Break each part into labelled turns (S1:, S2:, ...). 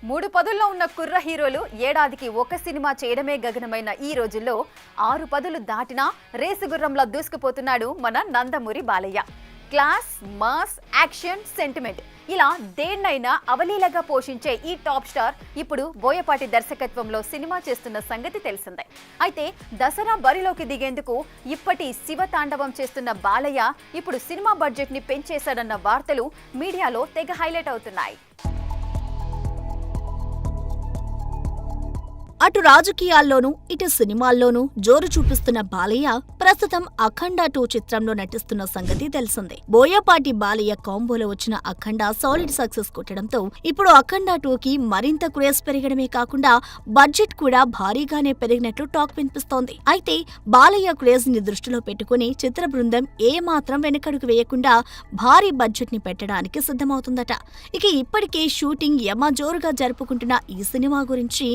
S1: మూడు పదుల్లో ఉన్న కుర్ర హీరోలు ఏడాదికి ఒక సినిమా చేయడమే గగనమైన ఈ రోజుల్లో 6 పదులు దాటినా రేసు గుర్రంలా దూసుకుపోతున్నాడు మన Nandamuri Balayya. Class, mass, action, sentiment ఇలా దేన్నైనా అవలీలగా పోషించే ఈ టాప్ స్టార్ ఇప్పుడు బోయపాటి దర్శకత్వంలో సినిమా చేస్తున్న సంగతి తెలిసిందే. అయితే దసరా బరిలోకి దిగేందుకు ఇప్పటి శివతాండవం చేస్తున్న బాలయ్య ఇప్పుడు సినిమా బడ్జెట్ ని పెంచేశాడన్న వార్తలు మీడియాలో తెగ హైలైట్ అవుతున్నాయి.
S2: అటు రాజకీయాల్లోనూ ఇటు సినిమాల్లోనూ జోరు చూపిస్తున్న బాలయ్య ప్రస్తుతం అఖండ 2 చిత్రంలో నటిస్తున్న సంగతి తెలిసిందే. బోయపాటి బాలయ్య కాంబోలో వచ్చిన అఖండ సాలిడ్ సక్సెస్ కొట్టడంతో ఇప్పుడు అఖండ 2కి మరింత క్రేజ్ పెరగడమే కాకుండా బడ్జెట్ కూడా భారీగానే పెరిగినట్లు టాక్ వినిపిస్తోంది. అయితే బాలయ్య క్రేజ్ ని దృష్టిలో పెట్టుకుని చిత్ర బృందం ఏమాత్రం వెనకడుగు వేయకుండా భారీ బడ్జెట్ ని పెట్టడానికి సిద్ధమవుతుందట. ఇక ఇప్పటికే షూటింగ్ యమ జోరుగా జరుపుకుంటున్న ఈ సినిమా గురించి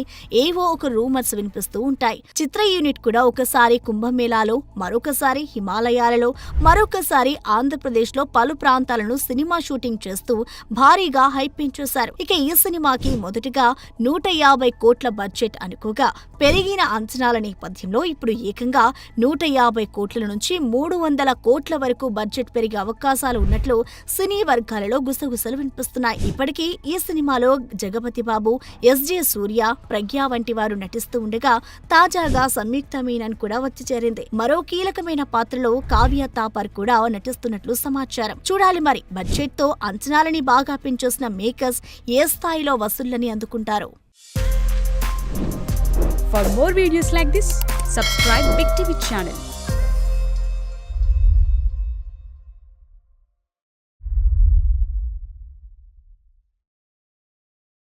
S2: ఏవో ఒక రూమర్స్ వినిపిస్తూ ఉంటాయి. చిత్ర యూనిట్ కూడా ఒకసారి కుంభమేళాలో, మరొకసారి హిమాలయాలలో, మరొకసారి ఆంధ్రప్రదేశ్లో పలు ప్రాంతాలను సినిమా షూటింగ్ చేస్తూ భారీగా హైప్ పెంచేశారు. ఇక ఈ సినిమాకి మొదటగా 150 కోట్ల బడ్జెట్ అనుకోగా పెరిగిన అంచనాల నేపథ్యంలో ఇప్పుడు ఏకంగా 150 కోట్ల నుంచి 300 కోట్ల వరకు బడ్జెట్ పెరిగే అవకాశాలు ఉన్నట్లు సినీ వర్గాలలో గుసగుసలు వినిపిస్తున్నాయి. ఇప్పటికీ ఈ సినిమాలో జగపతి బాబు, ఎస్జే సూర్య, ప్రజ్ఞ వంటి వారు నటిస్తూ ఉండగా తాజాగా సంయుక్త మీనన్ కూడా వచ్చి చేరింది. మరో కీలకమైన పాత్రలో కావ్య తాపర్ కూడా నటిస్తున్నట్లు సమాచారం. చూడాలి మరి బడ్జెట్ తో అంచనాలని బాగా పెంచేసిన మేకర్స్ ఏ స్థాయిలో వసూళ్లని అందుకుంటారు.
S3: For more videos like this, subscribe Big TV channel.